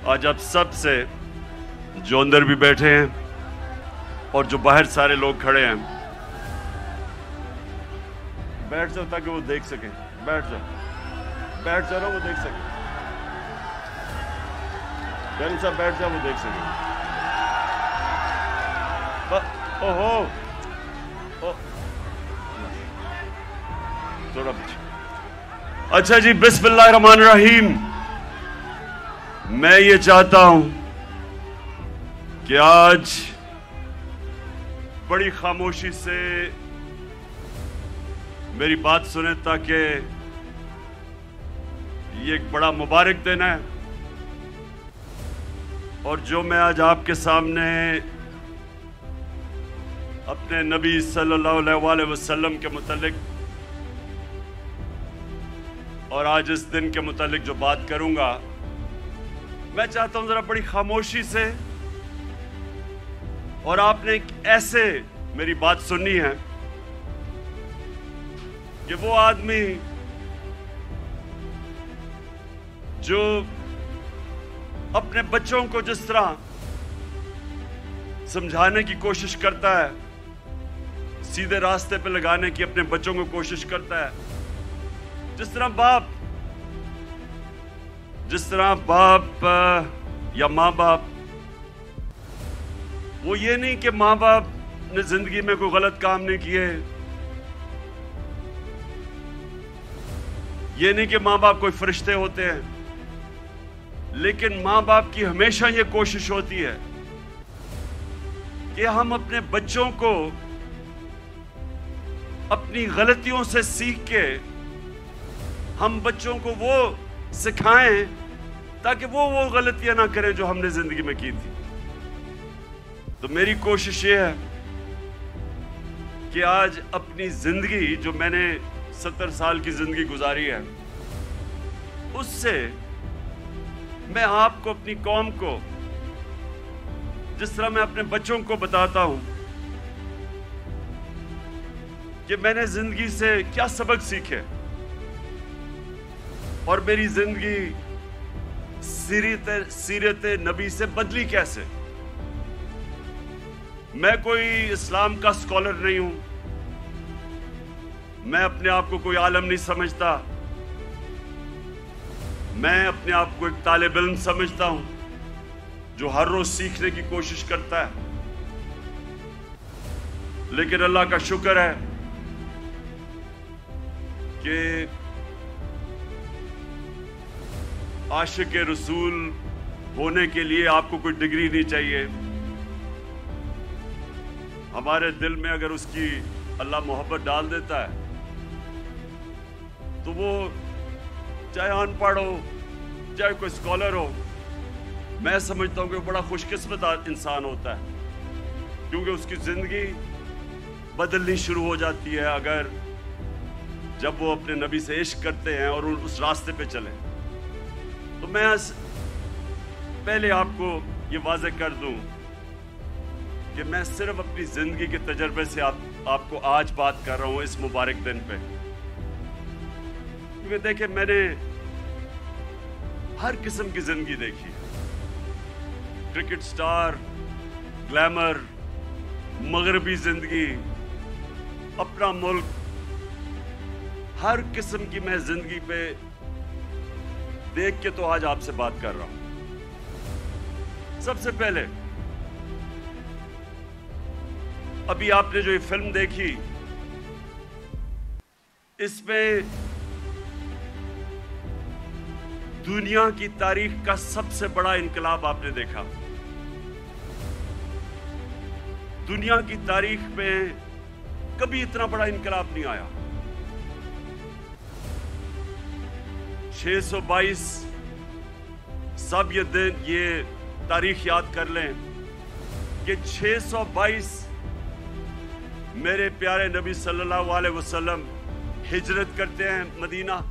आज आप सब से जो अंदर भी बैठे हैं और जो बाहर सारे लोग खड़े हैं, बैठ जाओ ताकि वो देख सकें। बैठ जाओ ना, वो देख सकें। बैन साहब बैठ जाओ, वो देख सकें। ओहो, थोड़ा पीछे। अच्छा जी, बिस्मिल्लाहिर्रहमानिर्रहीम। मैं ये चाहता हूं कि आज बड़ी खामोशी से मेरी बात सुने, ताकि ये एक बड़ा मुबारक दिन है। और जो मैं आज आपके सामने अपने नबी सल्लल्लाहु अलैहि वसल्लम के मुतालिक और आज इस दिन के मुतालिक जो बात करूंगा, मैं चाहता हूं जरा बड़ी खामोशी से, और आपने ऐसे मेरी बात सुननी है कि वो आदमी जो अपने बच्चों को जिस तरह समझाने की कोशिश करता है, सीधे रास्ते पे लगाने की अपने बच्चों को कोशिश करता है, जिस तरह बाप या माँ बाप, वो ये नहीं कि माँ बाप ने जिंदगी में कोई गलत काम नहीं किए, ये नहीं कि माँ बाप कोई फरिश्ते होते हैं, लेकिन माँ बाप की हमेशा ये कोशिश होती है कि हम अपने बच्चों को अपनी गलतियों से सीख के हम बच्चों को वो सिखाएं ताकि वो गलतियां ना करें जो हमने जिंदगी में की थी। तो मेरी कोशिश ये है कि आज अपनी जिंदगी, जो मैंने 70 साल की जिंदगी गुजारी है, उससे मैं आपको, अपनी कौम को, जिस तरह मैं अपने बच्चों को बताता हूं कि मैंने जिंदगी से क्या सबक सीखे और मेरी जिंदगी सीरत नबी से बदली कैसे। मैं कोई इस्लाम का स्कॉलर नहीं हूं, मैं अपने आप को कोई आलम नहीं समझता, मैं अपने आप को एक तालिब इल्म समझता हूं जो हर रोज सीखने की कोशिश करता है। लेकिन अल्लाह का शुक्र है कि आशिक रसूल होने के लिए आपको कोई डिग्री नहीं चाहिए। हमारे दिल में अगर उसकी अल्लाह मोहब्बत डाल देता है तो वो चाहे अनपढ़ हो, चाहे कोई स्कॉलर हो, मैं समझता हूं कि वो बड़ा खुशकिस्मत इंसान होता है, क्योंकि उसकी जिंदगी बदलनी शुरू हो जाती है अगर जब वो अपने नबी से इश्क करते हैं और उस रास्ते पे चले। तो मैं पहले आपको ये वाज़ेह कर दूं कि मैं सिर्फ अपनी जिंदगी के तजर्बे से आपको आज बात कर रहा हूं इस मुबारक दिन पे, क्योंकि देखिए मैंने हर किस्म की जिंदगी देखी, क्रिकेट स्टार, ग्लैमर, मगरबी जिंदगी, अपना मुल्क, हर किस्म की मैं जिंदगी पे देख के तो आज आपसे बात कर रहा हूं। सबसे पहले अभी आपने जो ये फिल्म देखी, इसमें दुनिया की तारीख का सबसे बड़ा इनकलाब आपने देखा। दुनिया की तारीख में कभी इतना बड़ा इनकलाब नहीं आया। 622 सब ये तारीख याद कर लें कि 622 मेरे प्यारे नबी सल्लल्लाहु अलैहि वसल्लम हिजरत करते हैं मदीना।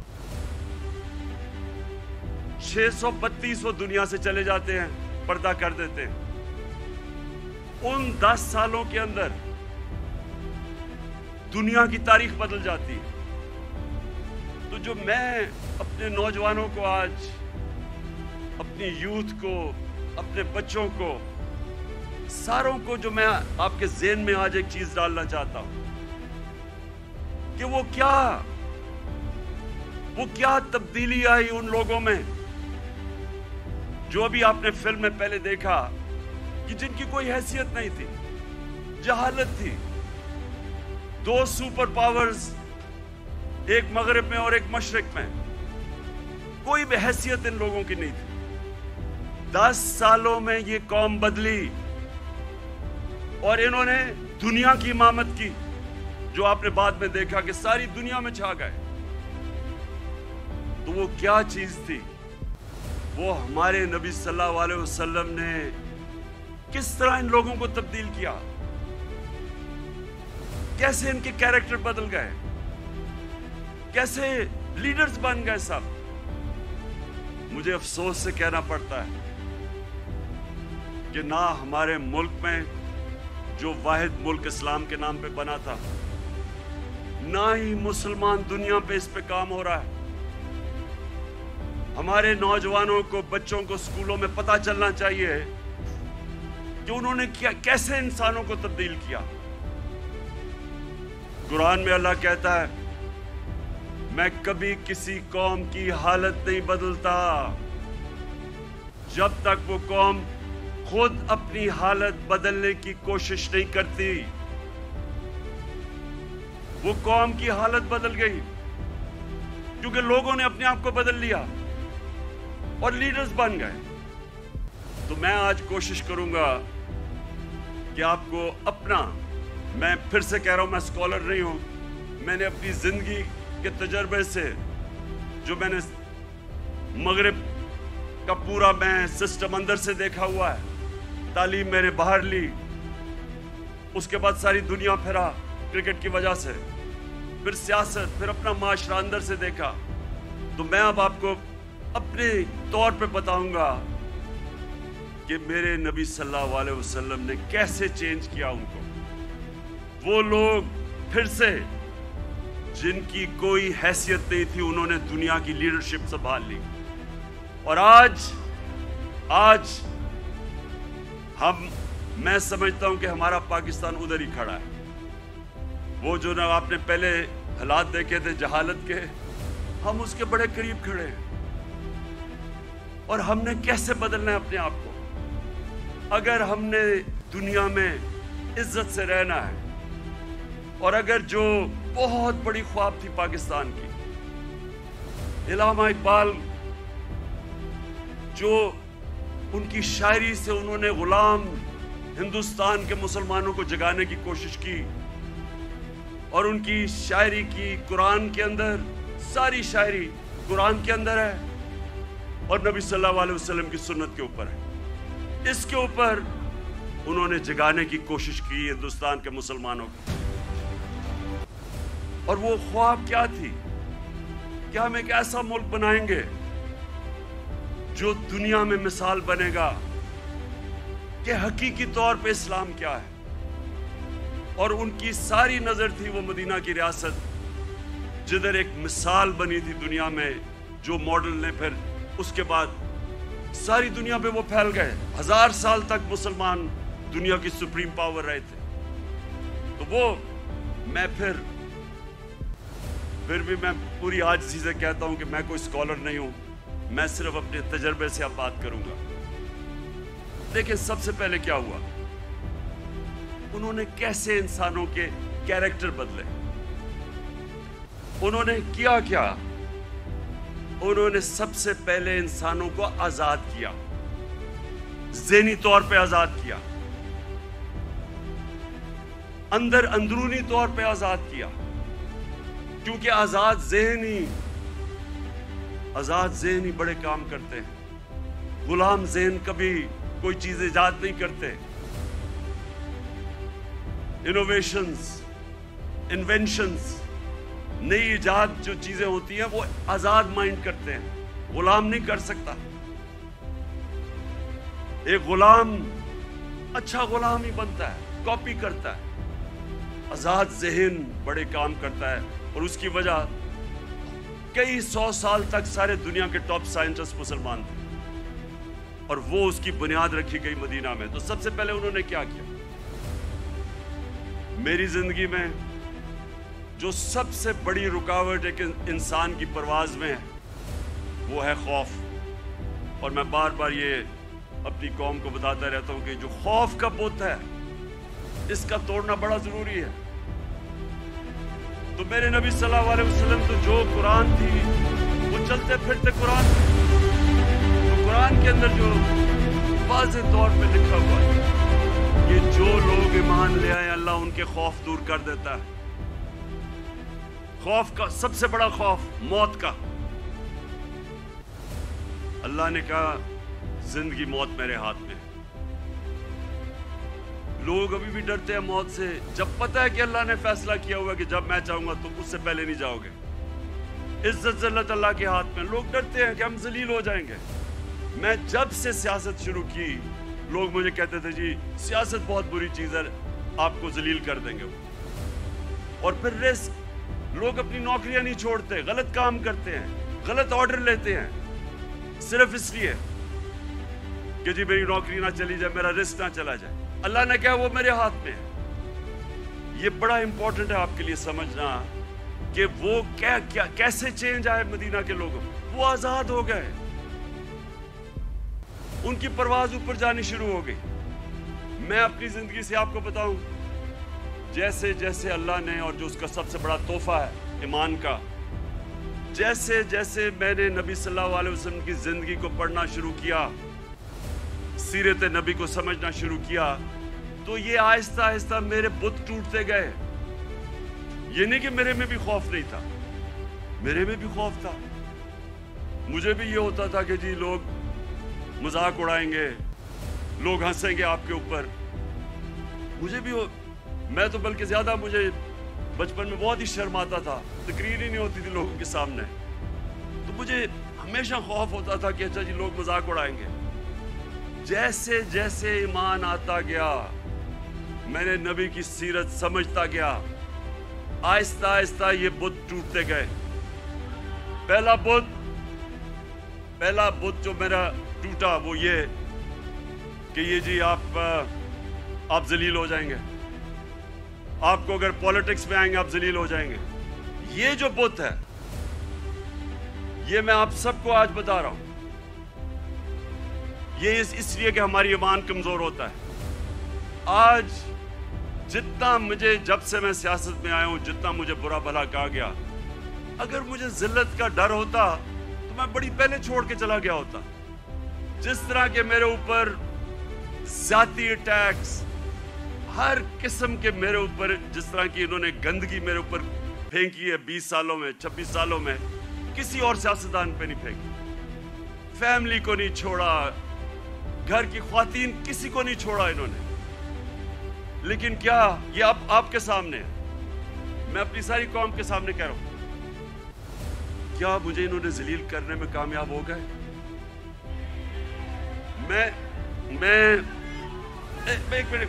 632 वो दुनिया से चले जाते हैं, पर्दा कर देते हैं। उन 10 सालों के अंदर दुनिया की तारीख बदल जाती है। तो जो मैं अपने नौजवानों को आज अपनी यूथ को, अपने बच्चों को, सारों को, जो मैं आपके ज़हन में आज एक चीज डालना चाहता हूं कि वो क्या तब्दीली आई उन लोगों में जो अभी आपने फिल्म में पहले देखा कि जिनकी कोई हैसियत नहीं थी, जहालत थी। दो सुपर पावर्स, एक मगरिब में और एक मशरिक में, कोई भी हैसियत इन लोगों की नहीं थी। 10 सालों में ये कौम बदली और इन्होंने दुनिया की इमामत की, जो आपने बाद में देखा कि सारी दुनिया में छा गए। तो वो क्या चीज थी? वो हमारे नबी सल्लल्लाहु अलैहि वसल्लम ने किस तरह इन लोगों को तब्दील किया, कैसे इनके कैरेक्टर बदल गए, कैसे लीडर्स बन गए सब। मुझे अफसोस से कहना पड़ता है कि ना हमारे मुल्क में, जो वाहिद मुल्क इस्लाम के नाम पे बना था, ना ही मुसलमान दुनिया पे इस पे काम हो रहा है। हमारे नौजवानों को, बच्चों को स्कूलों में पता चलना चाहिए कि उन्होंने कैसे इंसानों को तब्दील किया। कुरान में अल्लाह कहता है, मैं कभी किसी कौम की हालत नहीं बदलता जब तक वो कौम खुद अपनी हालत बदलने की कोशिश नहीं करती। वो कौम की हालत बदल गई क्योंकि लोगों ने अपने आप को बदल लिया और लीडर्स बन गए। तो मैं आज कोशिश करूंगा कि आपको अपना, मैं फिर से कह रहा हूं, मैं स्कॉलर नहीं हूं, मैंने अपनी जिंदगी के तजर्बे से, जो मैंने मगरिब का पूरा मैं सिस्टम अंदर से देखा हुआ है, तालीम मैंने बाहर ली, उसके बाद सारी दुनिया फिरा क्रिकेट की वजह से, फिर सियासत, फिर अपना माशरा अंदर से देखा। तो मैं अब आपको अपने तौर पे बताऊंगा कि मेरे नबी सल्लल्लाहु अलैहि वसल्लम ने कैसे चेंज किया उनको। वो लोग फिर से, जिनकी कोई हैसियत नहीं थी, उन्होंने दुनिया की लीडरशिप संभाल ली। और आज मैं समझता हूं कि हमारा पाकिस्तान उधर ही खड़ा है। वो जो ना आपने पहले हालात देखे थे जहालत के, हम उसके बड़े करीब खड़े हैं। और हमने कैसे बदलना है अपने आप को? अगर हमने दुनिया में इज्जत से रहना है, और अगर जो बहुत बड़ी ख्वाब थी पाकिस्तान की, इलामा इकबाल, जो उनकी शायरी से उन्होंने गुलाम हिंदुस्तान के मुसलमानों को जगाने की कोशिश की, और उनकी शायरी की कुरान के अंदर, सारी शायरी कुरान के अंदर है और नबी सल्लल्लाहु अलैहि वसल्लम की सुन्नत के ऊपर है। इसके ऊपर उन्होंने जगाने की कोशिश की हिंदुस्तान के मुसलमानों को। और वो ख्वाब क्या थी कि हम एक ऐसा मुल्क बनाएंगे जो दुनिया में मिसाल बनेगा कि हकीकी तौर पे इस्लाम क्या है। और उनकी सारी नजर थी वो मदीना की रियासत, जिधर एक मिसाल बनी थी दुनिया में, जो मॉडल ने फिर उसके बाद सारी दुनिया पे वो फैल गए। 1000 साल तक मुसलमान दुनिया की सुप्रीम पावर रहे थे। तो वो मैं फिर भी मैं पूरी आजिज़ी से कहता हूं कि मैं कोई स्कॉलर नहीं हूं, मैं सिर्फ अपने तजर्बे से अब बात करूंगा। देखिए, सबसे पहले क्या हुआ, उन्होंने कैसे इंसानों के कैरेक्टर बदले। उन्होंने किया क्या? उन्होंने सबसे पहले इंसानों को आजाद किया, ज़हनी तौर पे आजाद किया, अंदरूनी तौर पे आजाद किया। क्योंकि आजाद ज़हनी बड़े काम करते हैं। गुलाम ज़हन कभी कोई चीज इजाद नहीं करते। इन्वेंशंस, नई इजाद जो चीजें होती हैं वो आजाद माइंड करते हैं, गुलाम नहीं कर सकता। एक गुलाम अच्छा गुलाम ही बनता है, कॉपी करता है। आजाद ज़हन बड़े काम करता है, और उसकी वजह कई 100 साल तक सारे दुनिया के टॉप साइंटिस्ट मुसलमान थे। اور وہ اس کی بنیاد رکھی گئی مدینہ میں. تو سب سے پہلے انہوں نے کیا کیا؟ میری زندگی میں جو سب سے بڑی رکاوٹ ایک انسان کی پرواز میں ہے وہ ہے خوف. اور میں بار بار یہ اپنی قوم کو بتاتا رہتا ہوں کہ جو خوف کا بت ہے اس کا توڑنا بڑا ضروری ہے. تو میرے نبی صلی اللہ علیہ وسلم تو جو قرآن تھی وہ چلتے پھرتے قرآن تھی. تو قرآن کے اندر جو واضح طور پہ لکھا ہوا ہے کہ جو لوگ ایمان لے آئے اللہ ان کے خوف دور کر دیتا ہے. خوف کا سب سے بڑا خوف موت کا. اللہ نے کہا زندگی موت میرے ہاتھ میں. لوگ ابھی بھی ڈرتے ہیں موت سے جب پتہ ہے کہ اللہ نے فیصلہ کیا ہوا کہ جب میں چاہوں گا تم اس سے پہلے نہیں جاؤ گے. عزت ذلت اللہ کے ہاتھ میں. لوگ ڈرتے ہیں کہ ہم ذلیل ہو جائیں گے. میں جب سے سیاست شروع کی لوگ مجھے کہتے تھے جی سیاست بہت بری چیز ہے آپ کو ذلیل کر دیں گے. اور پھر رسک. لوگ اپنی نوکریاں نہیں چھوڑتے, غلط کام کرتے ہیں, غلط آرڈر لیتے ہیں صرف اس لیے کہ جی میری نوکری نہ چلی جائے, میرا رسک نہ چلا جائے. اللہ نے کہا وہ میرے ہاتھ میں ہے. یہ بڑا امپورٹنٹ ہے آپ کے لیے سمجھنا کہ وہ کیسے چینج آئے مدینہ کے لوگوں. وہ آزاد ہو گئے, ان کی پرواز اوپر جانی شروع ہو گئی. میں اپنی زندگی سے آپ کو بتاؤں جیسے جیسے اللہ نے, اور جو اس کا سب سے بڑا تحفہ ہے ایمان کا, جیسے جیسے میں نے نبی صلی اللہ علیہ وسلم کی زندگی کو پڑھنا شروع کیا, سیرت نبی کو سمجھنا شروع کیا, تو یہ آہستہ آہستہ میرے بت ٹوٹتے گئے. یہ نہیں کہ میرے میں بھی خوف نہیں تھا, میرے میں بھی خوف تھا. مجھے بھی یہ ہوتا تھا کہ جی لوگ مذاق اڑائیں گے, لوگ ہنسیں گے آپ کے اوپر. مجھے بھی میں تو بلکہ زیادہ مجھے بچپن میں بہت ہی شرم آتا تھا, تقریر ہی نہیں ہوتی تھی لوگوں کے سامنے. تو مجھے ہمیشہ خوف ہوتا تھا کہ اچھا جی لوگ مذاق اڑائیں گے. جیسے جیسے ایمان آتا گیا, میں نے نبی کی سیرت سمجھتا گیا, آہستہ آہستہ یہ بت ٹوٹتے گئے. پہلا بت جو میرا ٹوٹا وہ یہ کہ یہ جی آپ ذلیل ہو جائیں گے, آپ کو اگر پولیٹکس میں آئیں گے آپ ذلیل ہو جائیں گے. یہ جو بت ہے یہ میں آپ سب کو آج بتا رہا ہوں, یہ اس لیے کہ ہماری ایمان کمزور ہوتا ہے. آج جتنا مجھے جب سے میں سیاست میں آیا ہوں جتنا مجھے برا بھلا کہا گیا, اگر مجھے ذلت کا ڈر ہوتا تو میں بڑی پہلے چھوڑ کے چلا گیا ہوتا. جس طرح کے میرے اوپر ذاتی اٹیکس ہر قسم کے میرے اوپر, جس طرح کی انہوں نے گندگی میرے اوپر پھینکی ہے 20 سالوں میں 26 سالوں میں, کسی اور سیاستدان پہ نہیں پھینکی. فیملی کو نہیں چھوڑا, گھر کی خواتین کسی کو نہیں چھوڑا انہوں نے. لیکن کیا یہ آپ کے سامنے ہے, میں اپنی ساری قوم کے سامنے کہہ رہا ہوں, کیا مجھے انہوں نے ذلیل کرنے میں کامیاب ہو گئے؟ ایک منٹ,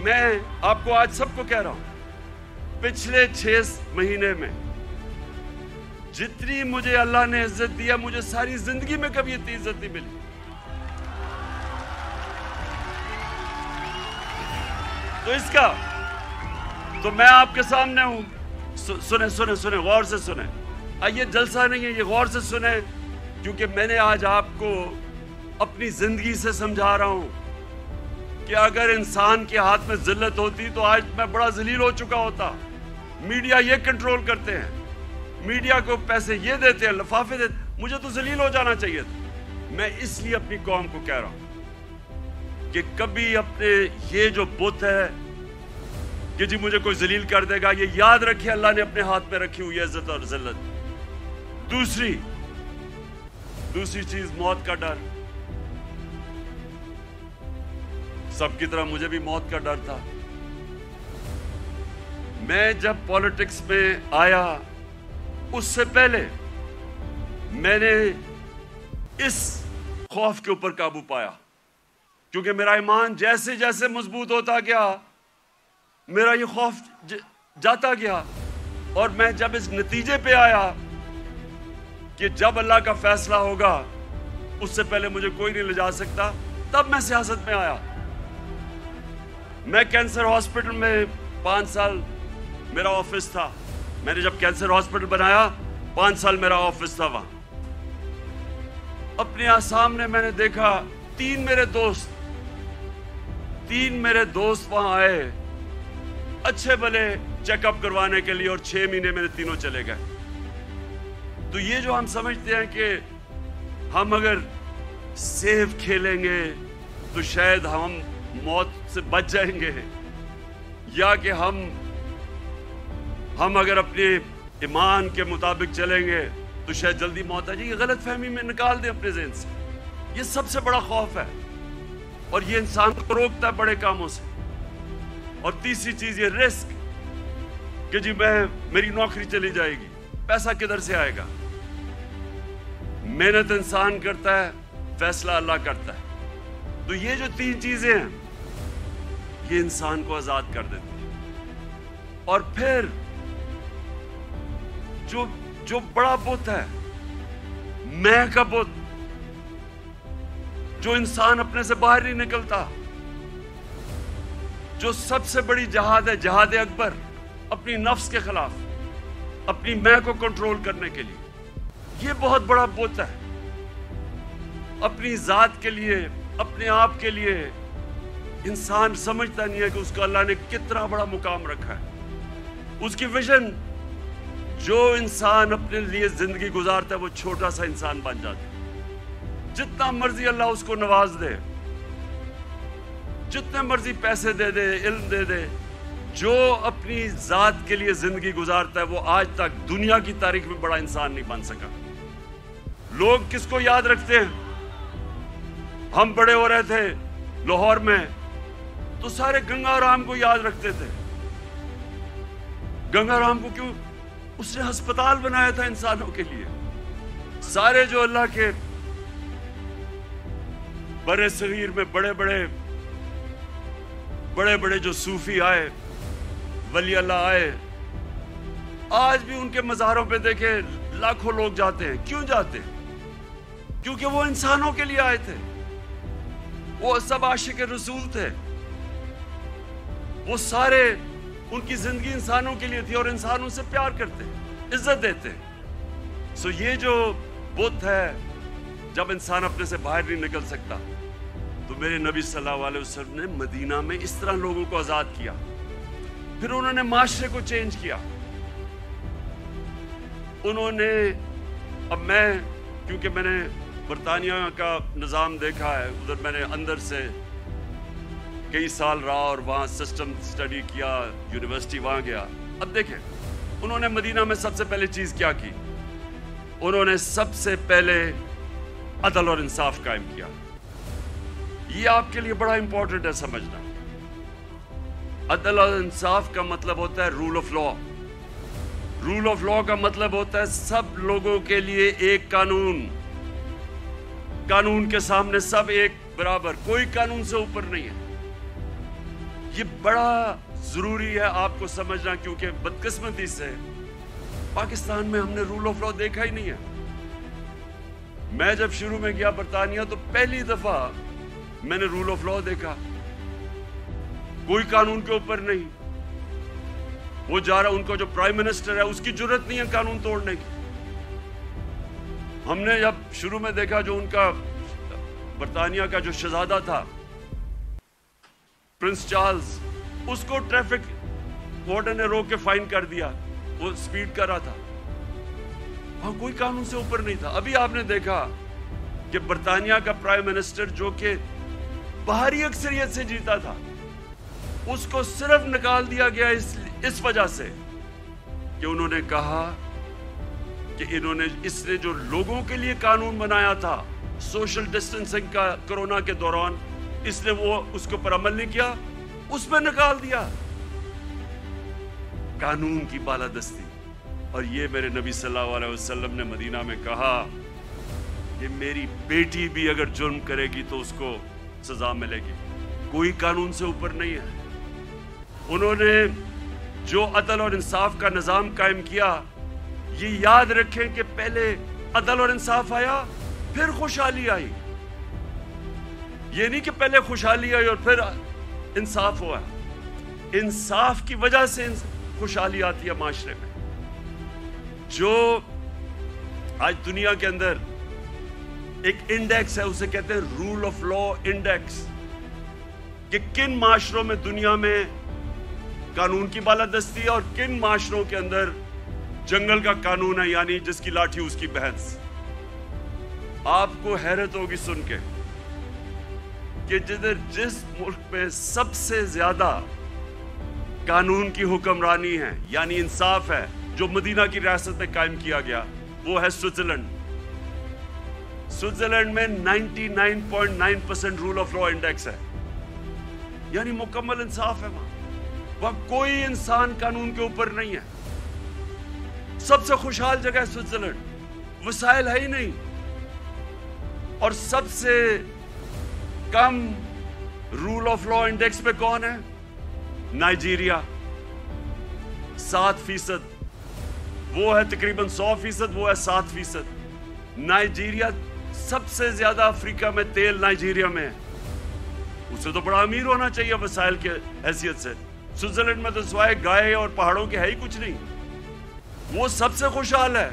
میں آپ کو آج سب کو کہہ رہا ہوں پچھلے 6 مہینے میں جتنی مجھے اللہ نے عزت دیا مجھے ساری زندگی میں کبھی اتنی عزت نہیں ملی. تو اس کا تو میں آپ کے سامنے ہوں. سنیں غور سے سنیں. یہ جلسہ نہیں ہے, یہ غور سے سنیں, کیونکہ میں نے آج آپ کو اپنی زندگی سے سمجھا رہا ہوں کہ اگر انسان کے ہاتھ میں ذلت ہوتی تو آج میں بڑا ذلیل ہو چکا ہوتا. میڈیا یہ کنٹرول کرتے ہیں, میڈیا کو پیسے یہ دیتے ہیں, لفافے دیتے, مجھے تو ذلیل ہو جانا چاہیے تھا. میں اس لیے اپنی قوم کو کہہ رہا ہوں کہ کبھی اپنے یہ جو بت ہے کہ جی مجھے کوئی ذلیل کر دے گا, یہ یاد رکھے اللہ نے اپنے ہاتھ میں رکھی ہوئی عزت اور ذلت. دوسری چیز موت کا ڈر. سب کی طرح مجھے بھی موت کا ڈر تھا. میں جب پولیٹکس میں آیا اس سے پہلے میں نے اس خوف کے اوپر قابو پایا, کیونکہ میرا ایمان جیسے جیسے مضبوط ہوتا گیا میرا یہ خوف جاتا گیا. اور میں جب اس نتیجے پہ آیا کہ جب اللہ کا فیصلہ ہوگا اس سے پہلے مجھے کوئی نہیں لے جا سکتا. تب میں سیاست میں آیا. میں کینسر ہاسپٹل میں 5 سال میرا آفس تھا. میں نے جب کینسر ہاسپٹل بنایا 5 سال میرا آفس تھا وہاں. اپنے سامنے میں نے دیکھا 3 میرے دوست وہاں آئے اچھے بھلے چیک اپ کروانے کے لیے, اور 6 مہینے میرے تینوں چلے گئے. تو یہ جو ہم سمجھتے ہیں کہ ہم اگر سیف کھیلیں گے تو شاید ہم موت سے بچ جائیں گے, یا کہ ہم اگر اپنے ایمان کے مطابق چلیں گے تو شاید جلدی موت آ جائے. یہ غلط فہمی میں نکال دیں اپنے ذہن سے. یہ سب سے بڑا خوف ہے, اور یہ انسان کو روکتا ہے بڑے کاموں سے. اور تیسری چیز یہ رسک, کہ جی میری نوکری چلی جائے گی, پیسہ کدھر سے آئے گا. محنت انسان کرتا ہے, فیصلہ اللہ کرتا ہے. تو یہ جو 3 چیزیں ہیں یہ انسان کو آزاد کر دیتی ہیں. اور پھر جو بڑا بت ہے, میں کا بت, جو انسان اپنے سے باہر نہیں نکلتا, جو سب سے بڑی جہاد ہے, جہاد اکبر, اپنی نفس کے خلاف, اپنی میں کو کنٹرول کرنے کے لیے. یہ بہت بڑا بت ہے. اپنی ذات کے لیے, اپنے آپ کے لیے انسان سمجھتا نہیں ہے کہ اس کو اللہ نے کتنا بڑا مقام رکھا ہے. اس کی ویژن, جو انسان اپنے لیے زندگی گزارتا ہے وہ چھوٹا سا انسان بن جاتا ہے. جتنا مرضی اللہ اس کو نواز دے, جتنے مرضی پیسے دے دے, علم دے دے, جو اپنی ذات کے لیے زندگی گزارتا ہے وہ آج تک دنیا کی تاریخ میں بڑا انسان نہیں بن سکا. لوگ کس کو یاد رکھتے ہیں؟ ہم بڑے ہو رہے تھے لاہور میں تو سارے گنگا رام کو یاد رکھتے تھے. گنگا رام کو کیوں؟ اس نے ہسپتال بنایا تھا انسانوں کے لیے. سارے جو اللہ کے برے صغیر میں بڑے بڑے جو صوفی آئے, ولی اللہ آئے, آج بھی ان کے مزاروں پہ دیکھیں لاکھوں لوگ جاتے ہیں. کیوں جاتے ہیں؟ کیونکہ وہ انسانوں کے لیے آئے تھے. وہ سب عاشق رسول تھے. وہ سارے, ان کی زندگی انسانوں کے لیے تھی, اور انسانوں سے پیار کرتے, عزت دیتے. سو یہ جو بت ہے, جب انسان اپنے سے باہر نہیں نکل سکتا, تو میرے نبی صلی اللہ علیہ وسلم نے مدینہ میں اس طرح لوگوں کو آزاد کیا. پھر انہوں نے معاشرے کو چینج کیا. انہوں نے, اب میں, کیونکہ میں نے برطانیہ کا نظام دیکھا ہے, ادھر میں نے اندر سے کئی سال رہا اور وہاں سسٹم سٹڈی کیا, یونیورسٹی وہاں گیا. اب دیکھیں انہوں نے مدینہ میں سب سے پہلے چیز کیا کی, انہوں نے سب سے پہلے عدل اور انصاف قائم کیا. یہ آپ کے لیے بڑا امپورٹنٹ ہے سمجھنا. عدل اور انصاف کا مطلب ہوتا ہے rule of law. Rule of law کا مطلب ہوتا ہے سب لوگوں کے لیے ایک قانون, قانون کے سامنے سب ایک برابر, کوئی قانون سے اوپر نہیں ہے. یہ بڑا ضروری ہے آپ کو سمجھنا, کیونکہ بدقسمتی سے پاکستان میں ہم نے رول آف لا دیکھا ہی نہیں ہے. میں جب شروع میں گیا برطانیہ تو پہلی دفعہ میں نے رول آف لا دیکھا. کوئی قانون کے اوپر نہیں. وہ جا رہا, ان کو جو پرائم منسٹر ہے اس کی جرت نہیں ہے قانون توڑنے کی. ہم نے جب شروع میں دیکھا, جو ان کا برطانیہ کا جو شہزادہ تھا پرنس چارلز, اس کو ٹریفک وارڈن نے روک کے فائن کر دیا, وہ سپیڈ کر رہا تھا. وہاں کوئی قانون سے اوپر نہیں تھا. ابھی آپ نے دیکھا کہ برطانیہ کا پرائم منسٹر, جو کہ باہری اکثریت سے جیتا تھا, اس کو صرف نکال دیا گیا اس وجہ سے کہ انہوں نے کہا کہ اس نے جو لوگوں کے لیے قانون بنایا تھا سوشل ڈسٹنسنگ کا کرونا کے دوران, اس نے وہ اس کے اوپر عمل نہیں کیا, اس پہ نکال دیا. قانون کی بالادستی. اور یہ میرے نبی صلی اللہ علیہ وسلم نے مدینہ میں کہا کہ میری بیٹی بھی اگر جرم کرے گی تو اس کو سزا ملے گی. کوئی قانون سے اوپر نہیں ہے. انہوں نے جو عدل اور انصاف کا نظام قائم کیا, یہ یاد رکھیں کہ پہلے عدل اور انصاف آیا, پھر خوشحالی آئی. یہ نہیں کہ پہلے خوشحالی آئی اور پھر انصاف ہوا. انصاف کی وجہ سے خوشحالی آتی ہے معاشرے میں. جو آج دنیا کے اندر ایک انڈیکس ہے, اسے کہتے ہیں رول آف لا انڈیکس, کہ کن معاشروں میں دنیا میں قانون کی بالادستی ہے اور کن معاشروں کے اندر جنگل کا قانون ہے, یعنی جس کی لاٹھی اس کی بھینس. آپ کو حیرت ہوگی سن کے کہ جس ملک میں سب سے زیادہ قانون کی حکمرانی ہے, یعنی انصاف ہے, جو مدینہ کی ریاست میں قائم کیا گیا, وہ ہے سوئٹزرلینڈ. سوئٹزرلینڈ میں 99.9% رول آف لا انڈیکس ہے, یعنی مکمل انصاف ہے. وہاں کوئی انسان قانون کے اوپر نہیں ہے. سب سے خوشحال جگہ ہے سوئٹزرلینڈ, وسائل ہے ہی نہیں. اور سب سے کم رول آف لا انڈیکس پہ کون ہے؟ نائجیریا 7%. وہ ہے تقریباً 100%, وہ ہے 7%. نائجیریا سب سے زیادہ افریقہ میں تیل نائجیریا میں ہے. اسے تو بڑا امیر ہونا چاہیے وسائل کے حیثیت سے. سوئٹزرلینڈ میں تو سوائے گائے اور پہاڑوں کے ہے ہی کچھ نہیں. وہ سب سے خوشحال ہے.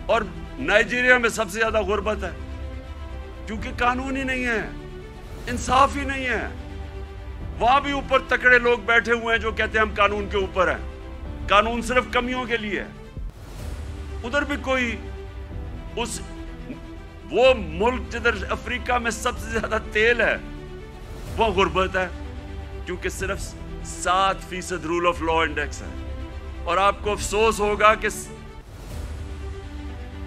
اور نائجیریا میں سب سے زیادہ غربت ہے, کیونکہ قانون ہی نہیں ہے, انصاف ہی نہیں ہے. وہاں بھی اوپر تکڑے لوگ بیٹھے ہوئے ہیں جو کہتے ہیں ہم قانون کے اوپر ہیں. قانون صرف کمیوں کے لیے ہے. ادھر بھی کوئی وہ ملک جدھر افریقہ میں سب سے زیادہ تیل ہے, وہ غربت ہے, کیونکہ صرف 7% رول آف لا انڈیکس ہے. اور آپ کو افسوس ہوگا کہ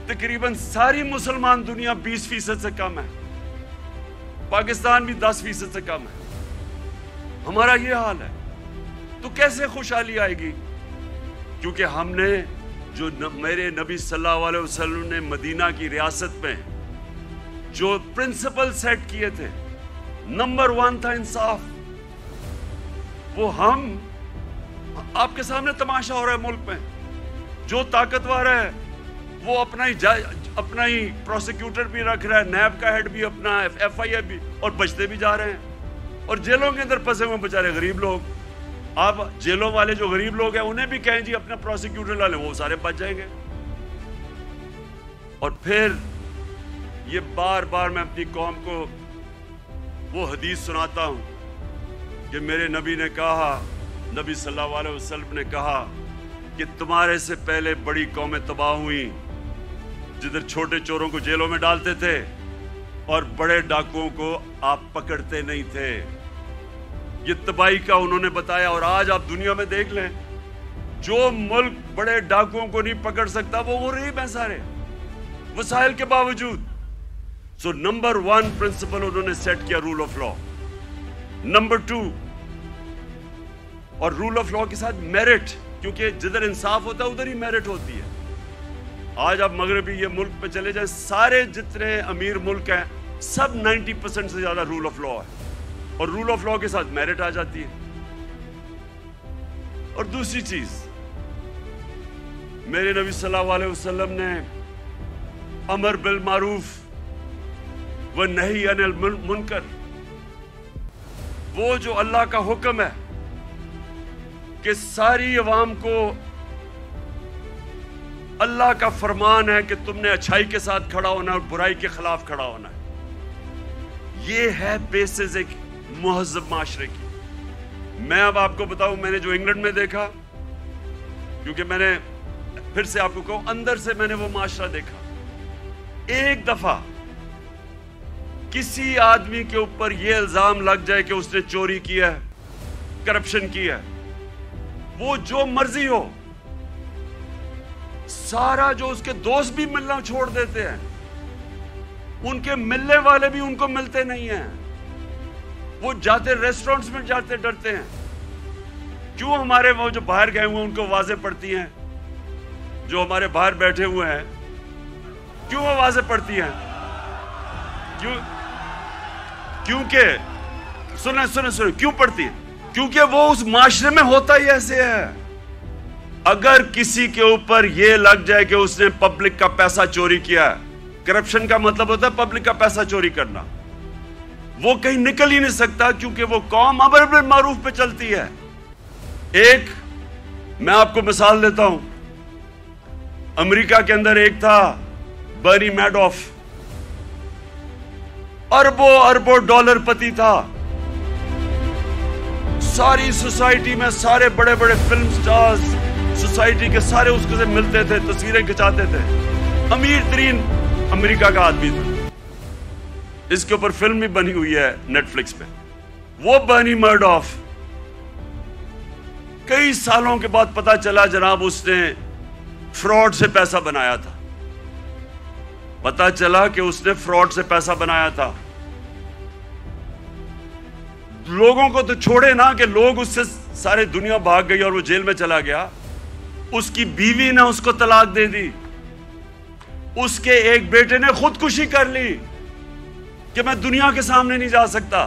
تقریباً ساری مسلمان دنیا 20% سے کم ہے. پاکستان بھی 10% سے کم ہے. ہمارا یہ حال ہے. تو کیسے خوشحالی آئے گی؟ کیونکہ ہم نے جو میرے نبی صلی اللہ علیہ وسلم نے مدینہ کی ریاست میں جو پرنسپل سیٹ کیے تھے, نمبر 1 تھا انصاف. وہ ہم آپ کے سامنے تماشا ہو رہا ہے ملک میں. جو طاقتور ہے وہ اپنا ہی پروسیکیوٹر بھی رکھ رہا ہے, نیب کا ہیڈ بھی اپنا, ایف آئی اے بھی, اور بچتے بھی جا رہے ہیں. اور جیلوں کے اندر پھنسے ہوئے بیچارے غریب لوگ. آپ جیلوں والے جو غریب لوگ ہیں انہیں بھی کہیں جی اپنا پروسیکیوٹر لا لیں, وہ سارے بچ جائیں گے. اور پھر یہ بار بار میں اپنی قوم کو وہ حدیث سناتا ہوں کہ میرے نبی نے کہا, نبی صلی اللہ علیہ وسلم نے کہا کہ تمہارے سے پہلے بڑی قومیں تباہ ہوئیں جدھر چھوٹے چوروں کو جیلوں میں ڈالتے تھے اور بڑے ڈاکوؤں کو آپ پکڑتے نہیں تھے. یہ تباہی کا انہوں نے بتایا. اور آج آپ دنیا میں دیکھ لیں, جو ملک بڑے ڈاکوؤں کو نہیں پکڑ سکتا وہ غریب ہیں سارے, وسائل کے باوجود. سو نمبر 1 پرنسپل انہوں نے سیٹ کیا رول آف لا. نمبر 2, اور رول آف لا کے ساتھ میرٹ, کیونکہ جدھر انصاف ہوتا ہے ادھر ہی میرٹ ہوتی ہے. آج آپ مغربی یہ ملک پہ چلے جائیں, سارے جتنے امیر ملک ہیں سب 90% سے زیادہ رول آف لا ہے, اور رول آف لا کے ساتھ میرٹ آ جاتی ہے. اور دوسری چیز, میرے نبی صلی اللہ علیہ وسلم نے امر بالمعروف و نہی عن المنکر, وہ جو اللہ کا حکم ہے کہ ساری عوام کو اللہ کا فرمان ہے کہ تم نے اچھائی کے ساتھ کھڑا ہونا اور برائی کے خلاف کھڑا ہونا ہے. یہ ہے بیسز ایک مہذب معاشرے کی. میں اب آپ کو بتاؤں, میں نے جو انگلینڈ میں دیکھا, کیونکہ میں نے پھر سے آپ کو کہوں اندر سے میں نے وہ معاشرہ دیکھا. ایک دفعہ کسی آدمی کے اوپر یہ الزام لگ جائے کہ اس نے چوری کی ہے, کرپشن کی ہے, وہ جو مرضی ہو, سارا جو اس کے دوست بھی ملنا چھوڑ دیتے ہیں, ان کے ملنے والے بھی ان کو ملتے نہیں ہیں, وہ جاتے ریسٹورنٹس میں جاتے ڈرتے ہیں. کیوں ہمارے وہ جو باہر گئے ہوئے ان کو واضح پڑتی ہیں, جو ہمارے باہر بیٹھے ہوئے ہیں کیوں وہ واضح پڑتی ہیں؟ کیونکہ سنیں کیوں پڑتی ہیں؟ کیونکہ وہ اس معاشرے میں ہوتا ہی ایسے ہے. اگر کسی کے اوپر یہ لگ جائے کہ اس نے پبلک کا پیسہ چوری کیا ہے करप्शन का मतलब होता है पब्लिक का पैसा चोरी करना। वो कहीं निकल ही नहीं सकता क्योंकि वो कौम अमर बिल मारूफ पे चलती है। एक मैं आपको मिसाल देता हूं, अमेरिका के अंदर एक था बर्नी मैडॉफ, अरबों अरबों डॉलर पति था। सारी सोसाइटी में सारे बड़े बड़े फिल्म स्टार्स सोसाइटी के सारे उसके से मिलते थे, तस्वीरें खिंचाते थे। अमीर तरीन अमेरिका का आदमी था। इसके ऊपर फिल्म भी बनी हुई है नेटफ्लिक्स पे। वो बर्नी मैडॉफ कई सालों के बाद पता चला जनाब उसने फ्रॉड से पैसा बनाया था। पता चला कि उसने फ्रॉड से पैसा बनाया था। लोगों को तो छोड़े ना कि लोग उससे सारे दुनिया भाग गई और वो जेल में चला गया। उसकी बीवी ने उसको तलाक दे दी। उसके एक बेटे ने खुदकुशी कर ली कि मैं दुनिया के सामने नहीं जा सकता।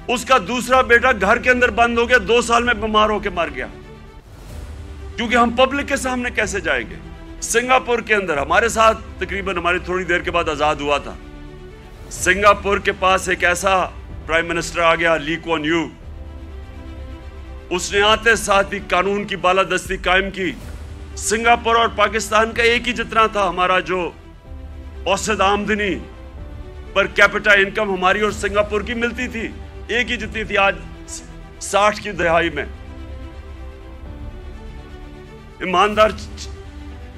उसका दूसरा बेटा घर के अंदर बंद हो गया, 2 साल में बीमार होकर मर गया। क्योंकि हम पब्लिक के सामने कैसे जाएंगे। सिंगापुर के अंदर हमारे साथ तकरीबन हमारी थोड़ी देर के बाद आजाद हुआ था। सिंगापुर के पास एक ऐसा प्राइम मिनिस्टर आ गया, ली कुआन यू। उसने आते साथ ही कानून की बालादस्ती कायम की। सिंगापुर और पाकिस्तान का एक ही जितना था। हमारा जो औसत आमदनी पर कैपिटा इनकम हमारी और सिंगापुर की मिलती थी, एक ही जितनी थी आज 60 की दहाई में। ईमानदार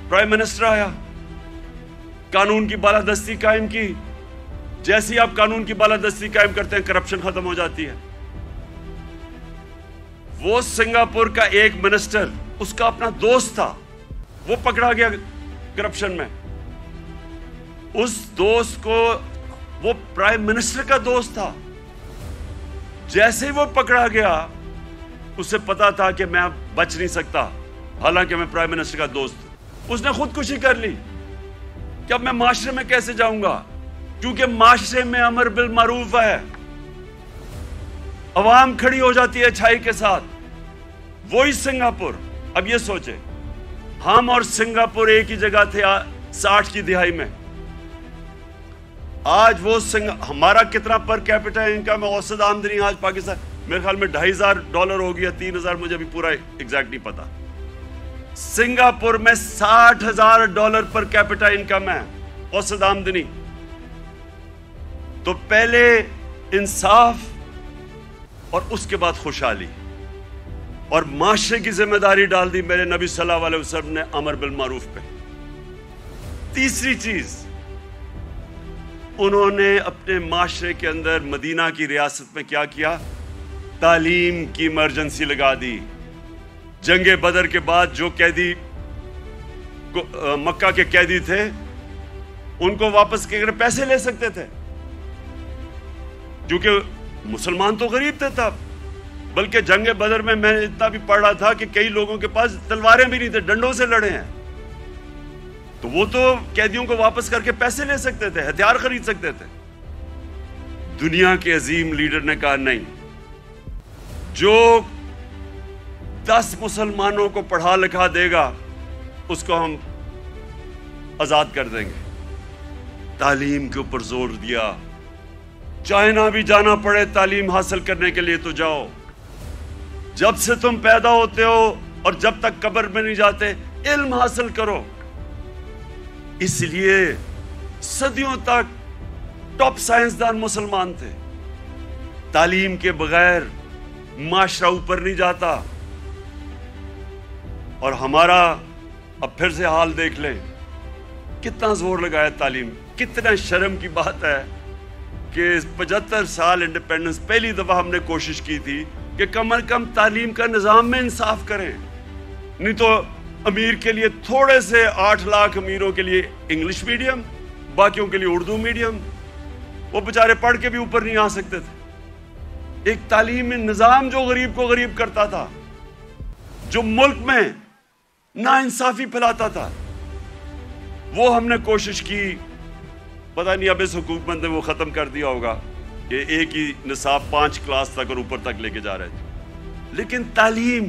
प्राइम मिनिस्टर आया, कानून की बालादस्ती कायम की। जैसे ही आप कानून की बालादस्ती कायम करते हैं, करप्शन खत्म हो जाती है। वो सिंगापुर का एक मिनिस्टर, उसका अपना दोस्त था, वो पकड़ा गया करप्शन में। उस दोस्त को, वो प्राइम मिनिस्टर का दोस्त था, जैसे ही वो पकड़ा गया उसे पता था कि मैं बच नहीं सकता, हालांकि मैं प्राइम मिनिस्टर का दोस्त हूं। उसने खुदकुशी कर ली कि अब मैं माशरे में कैसे जाऊंगा, क्योंकि माशरे में अमर बिल मारूफ है। अवाम खड़ी हो जाती है अच्छाई के साथ। वही सिंगापुर। अब ये सोचे, हम और सिंगापुर एक ही जगह थे 60 की दिहाई में। आज वो हमारा कितना पर कैपिटा इनकम है, औसत आमदनी आज पाकिस्तान मेरे ख्याल में $2,500 हो गया, 3,000 मुझे अभी पूरा एग्जैक्ट नहीं पता। सिंगापुर में $60,000 पर कैपिटा इनकम है, औसत आमदनी। तो पहले इंसाफ और उसके बाद खुशहाली और माशरे की जिम्मेदारी डाल दी मेरे नबी सल्लल्लाहु अलैहि वसल्लम ने अमर बिल मारूफ पे। तीसरी चीज, उन्होंने अपने माशरे के अंदर मदीना की रियासत में क्या किया, तालीम की इमरजेंसी लगा दी। जंगे बदर के बाद जो कैदी मक्का के कैदी थे उनको वापस के पैसे ले सकते थे, क्योंकि मुसलमान तो गरीब थे तब। बल्कि जंगे बदर में मैं इतना भी पढ़ रहा था कि कई लोगों के पास तलवारें भी नहीं थे, डंडों से लड़े हैं। तो वो तो कैदियों को वापस करके पैसे ले सकते थे, हथियार खरीद सकते थे। दुनिया के अजीम लीडर ने कहा नहीं, जो 10 मुसलमानों को पढ़ा लिखा देगा उसको हम आजाद कर देंगे। तालीम के ऊपर जोर दिया। चाइना भी जाना पड़े तालीम हासिल करने के लिए तो जाओ। जब से तुम पैदा होते हो और जब तक कब्र में नहीं जाते, इल्म हासिल करो। इसलिए सदियों तक टॉप साइंसदान मुसलमान थे। तालीम के बगैर माशरा ऊपर नहीं जाता। और हमारा अब फिर से हाल देख लें, कितना जोर लगाया तालीम। कितना शर्म की बात है कि 75 साल इंडिपेंडेंस, पहली दफा हमने कोशिश की थी कि कम अज कम तालीम का निज़ाम में इंसाफ करें। नहीं तो अमीर के लिए थोड़े से 8 लाख अमीरों के लिए इंग्लिश मीडियम, बाकियों के लिए उर्दू मीडियम। वो बेचारे पढ़ के भी ऊपर नहीं आ सकते थे। एक तालीमी निज़ाम जो गरीब को गरीब करता था, जो मुल्क में नाइंसाफी फैलाता था, वो हमने कोशिश की। पता नहीं अब इस हुकूमत ने वो ख़त्म कर दिया होगा कि एक ही निसाब 5 क्लास तक और ऊपर तक लेके जा रहे थे। लेकिन तालीम,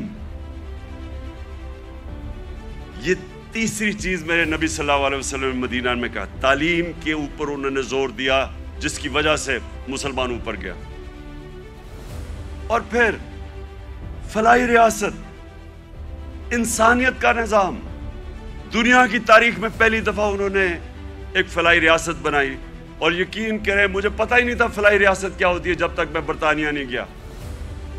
ये تیسری چیز میرے نبی صلی اللہ علیہ وسلم نے مدینہ میں کہا، تعلیم کے اوپر انہوں نے زور دیا، جس کی وجہ سے مسلمان اوپر گیا۔ اور پھر فلاحی ریاست، انسانیت کا نظام، دنیا کی تاریخ میں پہلی دفعہ انہوں نے ایک فلاحی ریاست بنائی۔ اور یقین کریں مجھے پتہ ہی نہیں تھا فلاحی ریاست کیا ہوتی ہے جب تک میں برطانیہ نہیں گیا۔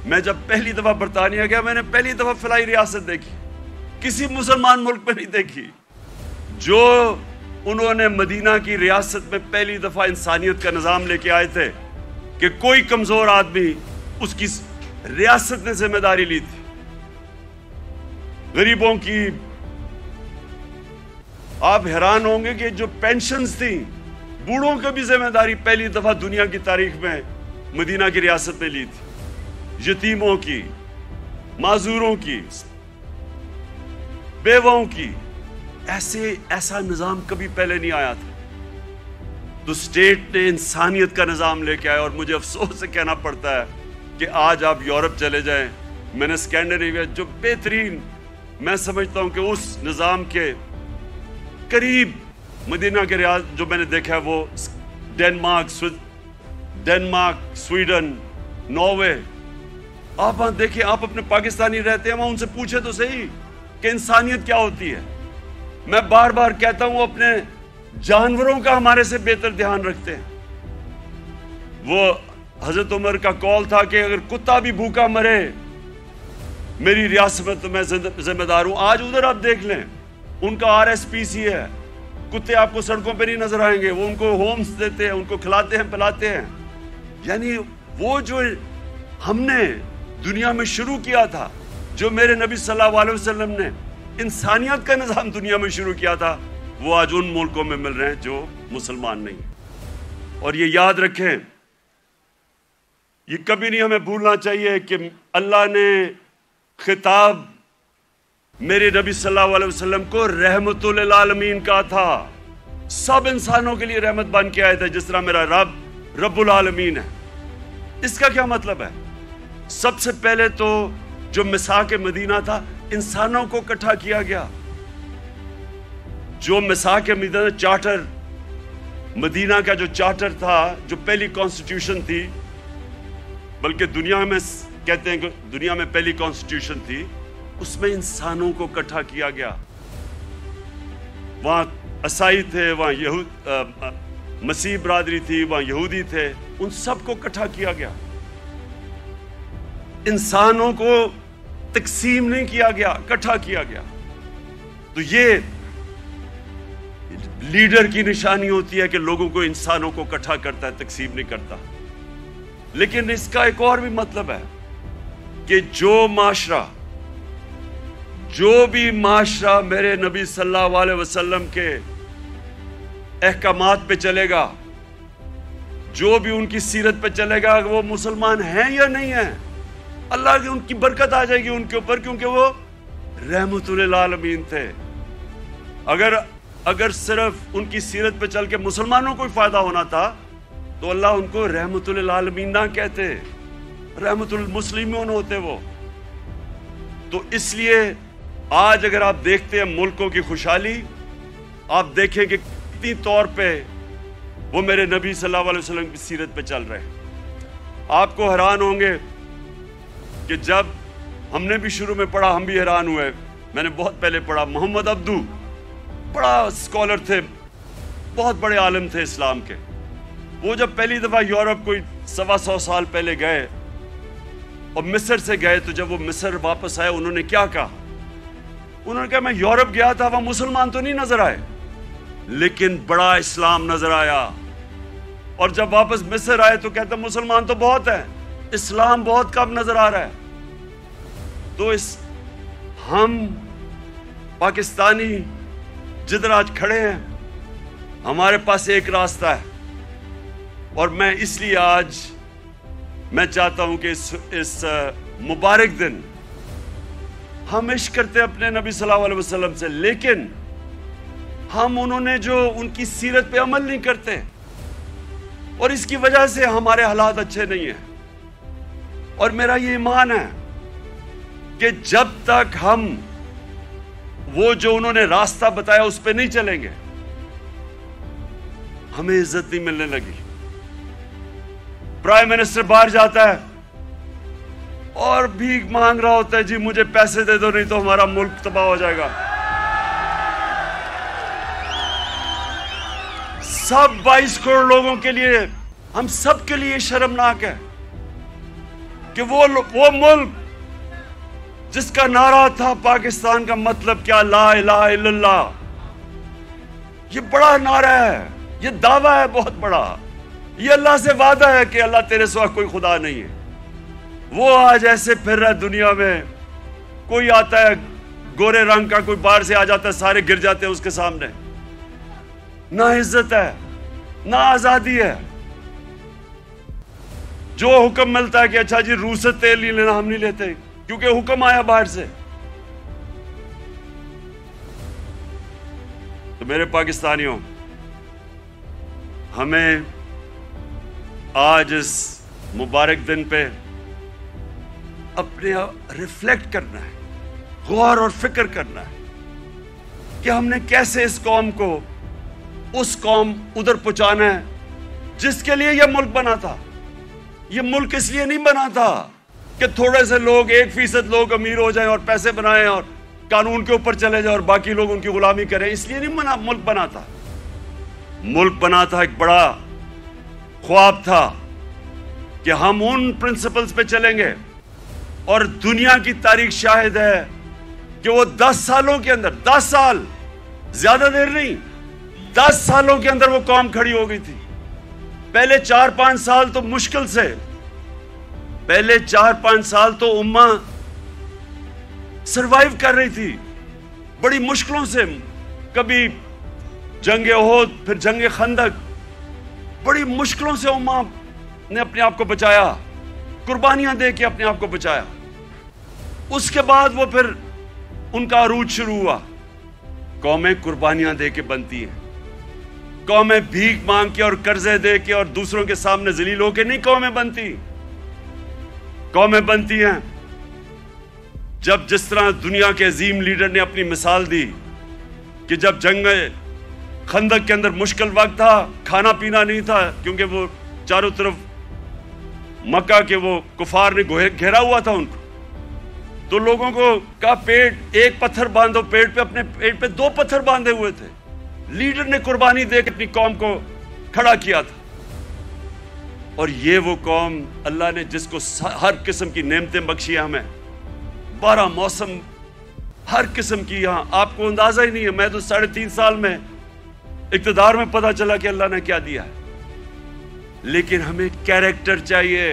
میں جب پہلی دفعہ برطانیہ گیا، میں نے پہلی دفعہ فلاحی ریاست دیکھی، کسی مسلمان ملک میں نہیں دیکھی۔ جو انہوں نے مدینہ کی ریاست میں پہلی دفعہ انسانیت کا نظام لے کے آئے تھے کہ کوئی کمزور آدمی اس کی ریاست نے ذمہ داری لی تھی، غریبوں کی۔ آپ حیران ہوں گے کہ جو پینشنز تھیں، بوڑھوں کی بھی ذمہ داری پہلی دفعہ دنیا کی تاریخ میں مدینہ کی ریاست نے لی تھی، یتیموں کی، معذوروں کی، بیواؤں کی۔ ایسا نظام کبھی پہلے نہیں آیا تھا۔ تو اسٹیٹ نے انسانیت کا نظام لے کے آیا۔ اور مجھے افسوس سے کہنا پڑتا ہے کہ آج آپ یورپ چلے جائیں، میں نے اسکینڈینیویا جو بہترین میں سمجھتا ہوں کہ اس نظام کے قریب مدینہ کے ریاست جو میں نے دیکھا ہے وہ ڈینمارک، سویڈن، ناروے۔ آپ وہاں دیکھیں، آپ اپنے پاکستانی رہتے ہیں وہاں، ان سے پوچھے تو صحیح کہ انسانیت کیا ہوتی ہے۔ میں بار بار کہتا ہوں، اپنے جانوروں کا ہمارے سے بہتر دھیان رکھتے ہیں۔ وہ حضرت عمر کا قول تھا کہ اگر کتا بھی بھوکا مرے میری ریاست میں تو میں ذمہ دار ہوں۔ آج ادھر آپ دیکھ لیں، ان کا RSPC ہے، کتے آپ کو سڑکوں پہ نہیں نظر آئیں گے، وہ ان کو ہومز دیتے ہیں، ان کو کھلاتے ہیں پلاتے ہیں۔ یعنی وہ جو ہم نے دنیا میں شروع کیا تھا، جو میرے نبی صلی اللہ علیہ وسلم نے انسانیت کا نظام دنیا میں شروع کیا تھا، وہ آج ان ملکوں میں مل رہے ہیں جو مسلمان نہیں۔ اور یہ یاد رکھیں، یہ کبھی نہیں ہمیں بھولنا چاہیے کہ اللہ نے خطاب میرے نبی صلی اللہ علیہ وسلم کو رحمت للعالمین کہا تھا۔ سب انسانوں کے لیے رحمت بن کے آئے تھے، جس طرح میرا رب رب العالمین ہے۔ اس کا کیا مطلب ہے؟ سب سے پہلے تو جو میثاق مدینہ تھا، انسانوں کو اکٹھا کیا گیا۔ جو میثاق مدینہ چارٹر، مدینہ کا جو چارٹر تھا، جو پہلی کانسٹیٹیوشن تھی، بلکہ دنیا میں کہتے ہیں کہ دنیا میں پہلی کانسٹیٹیوشن تھی، اس میں انسانوں کو اکٹھا کیا گیا۔ وہاں عیسائی تھے، وہاں مسیح برادری تھی، وہاں یہودی تھے، ان سب کو اکٹھا کیا گیا۔ انسانوں کو تقسیم نہیں کیا گیا، اکٹھا کیا گیا۔ تو یہ لیڈر کی نشانی ہوتی ہے کہ لوگوں کو، انسانوں کو اکٹھا کرتا ہے، تقسیم نہیں کرتا۔ لیکن اس کا ایک اور بھی مطلب ہے کہ جو بھی معاشرہ میرے نبی صلی اللہ علیہ وسلم کے احکامات پہ چلے گا، جو بھی ان کی سیرت پہ چلے گا، وہ مسلمان ہیں یا نہیں ہیں، اللہ کی ان کی برکت آ جائے گی ان کے اوپر، کیونکہ وہ رحمت للعالمین تھے۔ اگر صرف ان کی سیرت پہ چل کے مسلمانوں کو فائدہ ہونا تھا تو اللہ ان کو رحمت للعالمین نہ کہتے، رحمت المسلمون ہوتے وہ۔ تو اس لیے آج اگر آپ دیکھتے ہیں ملکوں کی خوشحالی، آپ دیکھیں کہ کتنی طور پہ وہ میرے نبی صلی اللہ علیہ وسلم کی سیرت پہ چل رہے ہیں۔ آپ کو حیران ہوں گے کہ جب ہم نے بھی شروع میں پڑھا، ہم بھی حیران ہوئے۔ میں نے بہت پہلے پڑھا، محمد عبدو بڑا اسکالر تھے، بہت بڑے عالم تھے اسلام کے۔ وہ جب پہلی دفعہ یورپ کوئی 125 سال پہلے گئے اور مصر سے گئے، تو جب وہ مصر واپس آئے، انہوں نے کیا کہا؟ انہوں نے کہا میں یورپ گیا تھا، وہاں مسلمان تو نہیں نظر آئے، لیکن بڑا اسلام نظر آیا۔ اور جب واپس مصر آئے تو کہتے مسلمان تو بہت ہیں، اسلام بہت کم نظر آ رہا ہے۔ تو ہم پاکستانی جدھر آج کھڑے ہیں، ہمارے پاس ایک راستہ ہے، اور میں اس لیے آج میں چاہتا ہوں کہ اس مبارک دن ہم عشق کرتے اپنے نبی صلی اللہ علیہ وسلم سے، لیکن ہم انہوں نے جو ان کی سیرت پہ عمل نہیں کرتے، اور اس کی وجہ سے ہمارے حالات اچھے نہیں ہیں۔ اور میرا یہ ایمان ہے کہ جب تک ہم वो जो उन्होंने रास्ता बताया उस पे नहीं चलेंगे, हमें इज्जत नहीं मिलने लगी। प्राइम मिनिस्टर बाहर जाता है और भीख मांग रहा होता है, जी मुझे पैसे दे दो नहीं तो हमारा मुल्क तबाह हो जाएगा। सब 22 करोड़ लोगों के लिए, हम सब के लिए शर्मनाक है कि वो मुल्क जिसका नारा था पाकिस्तान का मतलब क्या, ला इलाहा इल्लल्लाह, ये बड़ा नारा है, ये दावा है बहुत बड़ा, ये अल्लाह से वादा है कि अल्लाह तेरे सिवा कोई खुदा नहीं है। वो आज ऐसे फिर रहा है दुनिया में, कोई आता है गोरे रंग का, कोई बाहर से आ जाता है, सारे गिर जाते हैं उसके सामने। ना इज्जत है, ना आजादी है। जो हुक्म मिलता है कि अच्छा जी रूस से तेल नहीं लेना, हम नहीं लेते क्योंकि हुक्म आया बाहर से। तो मेरे पाकिस्तानियों, हमें आज इस मुबारक दिन पे अपने रिफ्लेक्ट करना है, गौर और फिक्र करना है कि हमने कैसे इस कौम को उस कौम उधर पहुंचाना है जिसके लिए यह मुल्क बना था। यह मुल्क इसलिए नहीं बना था कि थोड़े से लोग, 1% लोग अमीर हो जाएं और पैसे बनाएं और कानून के ऊपर चले जाएं और बाकी लोग उनकी गुलामी करें, इसलिए नहीं मुल्क बना था। मुल्क बना था, एक बड़ा ख्वाब था कि हम उन प्रिंसिपल्स पे चलेंगे, और दुनिया की तारीख शाहिद है कि वो 10 सालों के अंदर, 10 साल, ज्यादा देर नहीं, 10 सालों के अंदर वो कौम खड़ी हो गई थी। पहले 4-5 साल तो मुश्किल से, पहले 4-5 साल तो उम्मा सरवाइव कर रही थी बड़ी मुश्किलों से। कभी जंगे ओहद, फिर जंगे खंदक, बड़ी मुश्किलों से उम्मा ने अपने आप को बचाया, कुर्बानियां दे के अपने आप को बचाया। उसके बाद वो फिर उनका अरूज शुरू हुआ। कौमें कुर्बानियां दे के बनती हैं, कौमें भीख मांग के और कर्जे दे के और दूसरों के सामने जलील होके नहीं कौमें बनती। कौमें बनती हैं जब, जिस तरह दुनिया के अजीम लीडर ने अपनी मिसाल दी कि जब जंग खंदक के अंदर मुश्किल वक्त था, खाना पीना नहीं था क्योंकि वो चारों तरफ मक्का के वो कुफार ने घेरा हुआ था उनको, तो लोगों को कहा पेट, एक पत्थर बांधो पेट पे, अपने पेट पे 2 पत्थर बांधे हुए थे। लीडर ने कुर्बानी देकर अपनी कौम को खड़ा किया था। और ये वो कौम, अल्लाह ने जिसको हर किस्म की नेमतें बख्शी है हमें, 12 मौसम, हर किस्म की, यहां आपको अंदाजा ही नहीं है। मैं तो 3.5 साल में इक़्तिदार में पता चला कि अल्लाह ने क्या दिया है। लेकिन हमें कैरेक्टर चाहिए,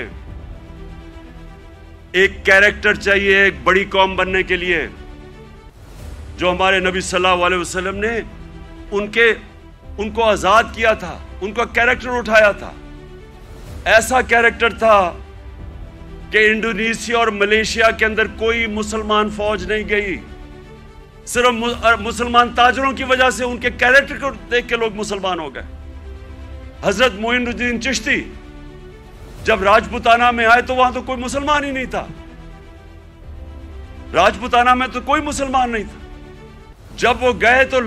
एक कैरेक्टर चाहिए एक बड़ी कौम बनने के लिए, जो हमारे नबी सल्लल्लाहु अलैहि वसल्लम ने उनको आजाद किया था, उनका कैरेक्टर उठाया था। ऐसा कैरेक्टर था कि इंडोनेशिया और मलेशिया के अंदर कोई मुसलमान फौज नहीं गई, सिर्फ मुसलमान ताजरों की वजह से, उनके कैरेक्टर को देख के लोग मुसलमान हो गए। हजरत मोइनुद्दीन चिश्ती जब राजपुताना में आए तो वहां तो कोई मुसलमान ही नहीं था, राजपुताना में तो कोई मुसलमान नहीं था। जब वो गए तो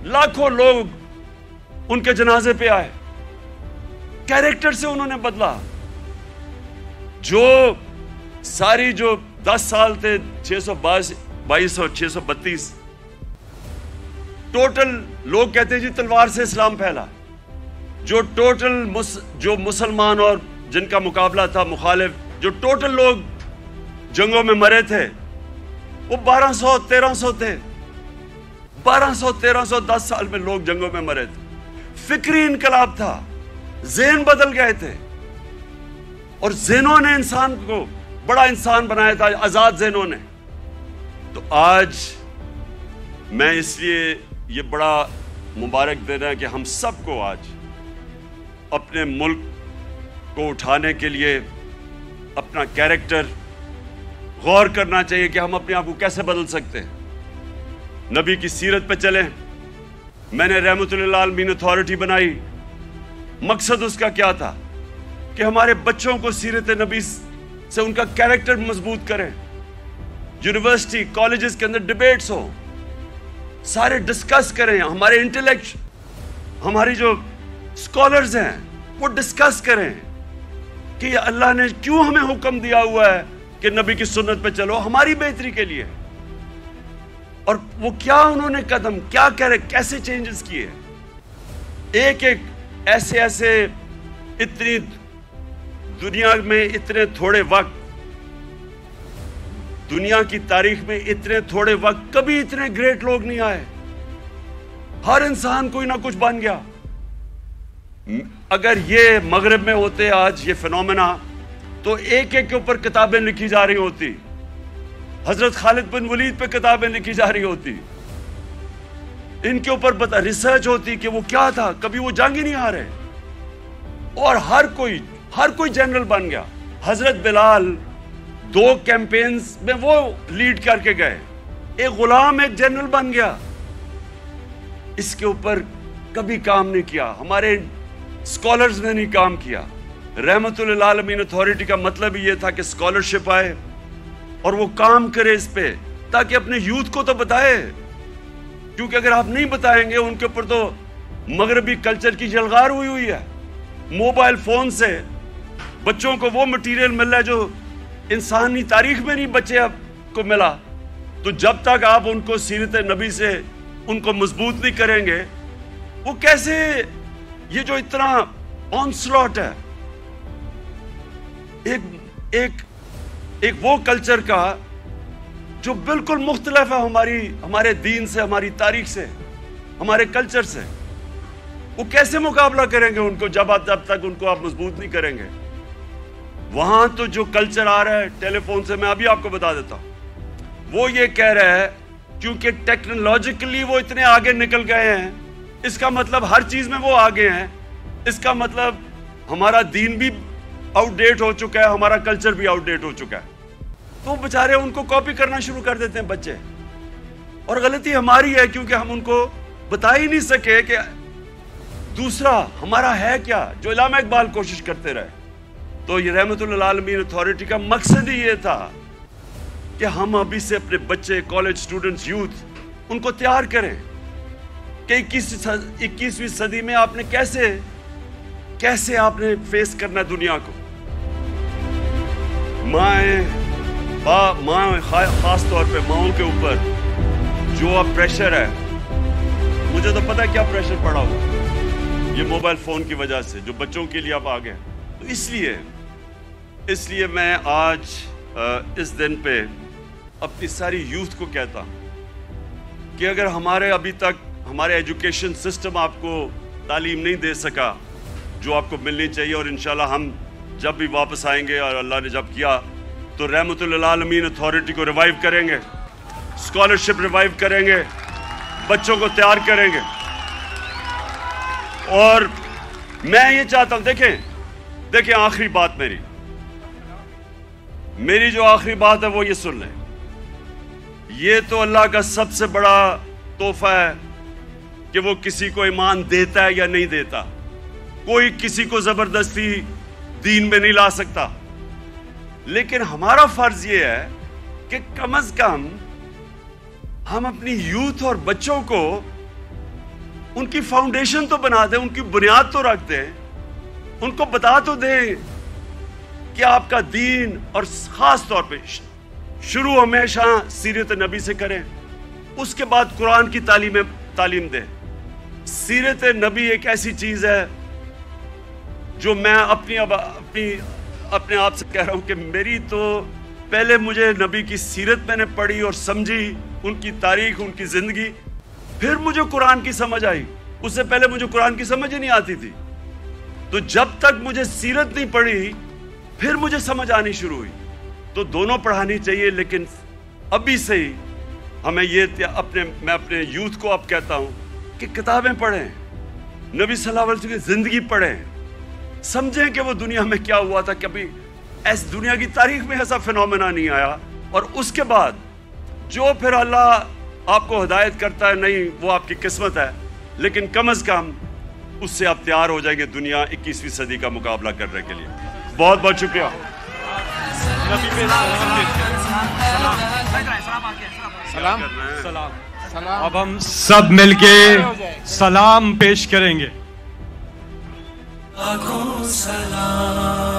लाखों लोग उनके जनाजे पे आए। कैरेक्टर से उन्होंने बदला। जो सारी जो 10 साल थे, 622 और 632, टोटल लोग कहते हैं जी तलवार से इस्लाम फैला। जो टोटल जो मुसलमान और जिनका मुकाबला था मुखालिफ, जो टोटल लोग जंगों में मरे थे वो 1200-1300 थे। 1200-1300 10 साल में लोग जंगों में मरे थे। फिक्री इनकलाब था, ज़हन बदल गए थे, और ज़हनों ने इंसान को बड़ा इंसान बनाया था, आजाद ज़हनों ने। तो आज मैं इसलिए ये बड़ा मुबारक दिन है कि हम सबको आज अपने मुल्क को उठाने के लिए अपना कैरेक्टर गौर करना चाहिए कि हम अपने आप को कैसे बदल सकते हैं। नबी की सीरत पे चलें। मैंने रहमतुल लिल आलमीन अथॉरिटी बनाई, मकसद उसका क्या था कि हमारे बच्चों को सीरत नबी से उनका कैरेक्टर मजबूत करें, यूनिवर्सिटी कॉलेजेस के अंदर डिबेट्स हो, सारे डिस्कस करें, हमारे इंटेलेक्ट, हमारी जो स्कॉलर्स हैं वो डिस्कस करें कि अल्लाह ने क्यों हमें हुक्म दिया हुआ है कि नबी की सुन्नत पे चलो, हमारी बेहतरी के लिए, और वो क्या उन्होंने कदम क्या कह रहे, कैसे चेंजेस किए। एक एक ऐसे इतनी दुनिया में इतने थोड़े वक्त, दुनिया की तारीख में इतने थोड़े वक्त कभी इतने ग्रेट लोग नहीं आए। हर इंसान कोई ना कुछ बन गया। अगर ये मगरब में होते आज ये फिनोमेना, तो एक एक के ऊपर किताबें लिखी जा रही होती, हजरत खालिद बिन वलीद पे किताबें लिखी जा रही होती, इनके ऊपर रिसर्च होती कि वो क्या था, कभी वो जंग ही नहीं आ रहे, और हर कोई जनरल बन गया। हजरत बिलाल 2 कैंपेन्स में वो लीड करके गए, एक गुलाम एक जनरल बन गया। इसके ऊपर कभी काम नहीं किया, हमारे स्कॉलर्स ने नहीं काम किया। रहमतुल आलमीन अथॉरिटी का मतलब ही ये था कि स्कॉलरशिप आए और वो काम करे इस पे, ताकि अपने यूथ को तो बताए, क्योंकि अगर आप नहीं बताएंगे, उनके ऊपर तो मगरबी कल्चर की जलगार हुई है। मोबाइल फोन से बच्चों को वो मटेरियल मिल रहा है जो इंसानी तारीख में नहीं बच्चे को मिला। तो जब तक आप उनको सीरत नबी से उनको मजबूत नहीं करेंगे, वो कैसे, ये जो इतना ऑनस्लॉट है एक वो कल्चर का जो बिल्कुल मुख्तलिफ है हमारे दीन से, हमारी तारीख से, हमारे कल्चर से, वो कैसे मुकाबला करेंगे उनको जब तक उनको आप मजबूत नहीं करेंगे। वहां तो जो कल्चर आ रहा है टेलीफोन से, मैं अभी आपको बता देता हूं, वो ये कह रहा है क्योंकि टेक्नोलॉजिकली वो इतने आगे निकल गए हैं, इसका मतलब हर चीज में वो आगे हैं, इसका मतलब हमारा दीन भी आउटडेट हो चुका है, हमारा कल्चर भी आउटडेट हो चुका है। तो बेचारे उनको कॉपी करना शुरू कर देते हैं बच्चे, और गलती हमारी है क्योंकि हम उनको बता ही नहीं सके कि दूसरा हमारा है क्या, जो इलामा इकबाल कोशिश करते रहे। तो ये रहमतुल आलमीन अथॉरिटी का मकसद ही ये था कि हम अभी से अपने बच्चे, कॉलेज स्टूडेंट्स, यूथ, उनको तैयार करें कि 21वीं सदी में आपने कैसे आपने फेस करना दुनिया को। माँ खास तौर पे माओं के ऊपर जो अब प्रेशर है, मुझे तो पता है क्या प्रेशर पड़ा होगा ये मोबाइल फोन की वजह से, जो बच्चों के लिए अब आ गए। तो इसलिए मैं आज इस दिन पे अपनी सारी यूथ को कहता हूं कि अगर अभी तक हमारे एजुकेशन सिस्टम आपको तालीम नहीं दे सका जो आपको मिलनी चाहिए, और इंशाल्लाह हम जब भी वापस आएंगे और अल्लाह ने जब किया तो रहमतुल आलमीन अथॉरिटी को रिवाइव करेंगे, स्कॉलरशिप रिवाइव करेंगे, बच्चों को तैयार करेंगे। और मैं ये चाहता हूं, देखें आखिरी बात मेरी जो आखिरी बात है वो ये सुन लें। ये तो अल्लाह का सबसे बड़ा तोहफा है कि वो किसी को ईमान देता है या नहीं देता। कोई किसी को जबरदस्ती दीन में नहीं ला सकता, लेकिन हमारा फर्ज ये है कि कम से कम हम अपनी यूथ और बच्चों को उनकी फाउंडेशन तो बना दें, उनकी बुनियाद तो रख दें, उनको बता तो दें कि आपका दीन, और खास तौर पे शुरू हमेशा सीरत नबी से करें, उसके बाद कुरान की तालीम दें। सीरत नबी एक ऐसी चीज है जो मैं अपने आप से कह रहा हूं कि मेरी तो पहले मुझे नबी की सीरत मैंने पढ़ी और समझी, उनकी तारीख, उनकी जिंदगी, फिर मुझे कुरान की समझ आई। उससे पहले मुझे कुरान की समझ ही नहीं आती थी। तो जब तक मुझे सीरत नहीं पढ़ी फिर मुझे समझ आनी शुरू हुई। तो दोनों पढ़ानी चाहिए, लेकिन अभी से ही हमें मैं अपने यूथ को अब कहता हूं कि किताबें पढ़ें, नबी सल्लल्लाहु अलैहि वसल्लम की जिंदगी पढ़ें, समझें कि वो दुनिया में क्या हुआ था। कभी ऐसी दुनिया की तारीख में ऐसा फिनोमेना नहीं आया। और उसके बाद जो फिर अल्लाह आपको हिदायत करता है, नहीं वो आपकी किस्मत है, लेकिन कम से कम उससे आप तैयार हो जाएंगे दुनिया 21वीं सदी का मुकाबला करने के लिए। बहुत बहुत शुक्रिया। سلام سلام سلام. اب ہم سب مل کے سلام پیش کریں گے. سلام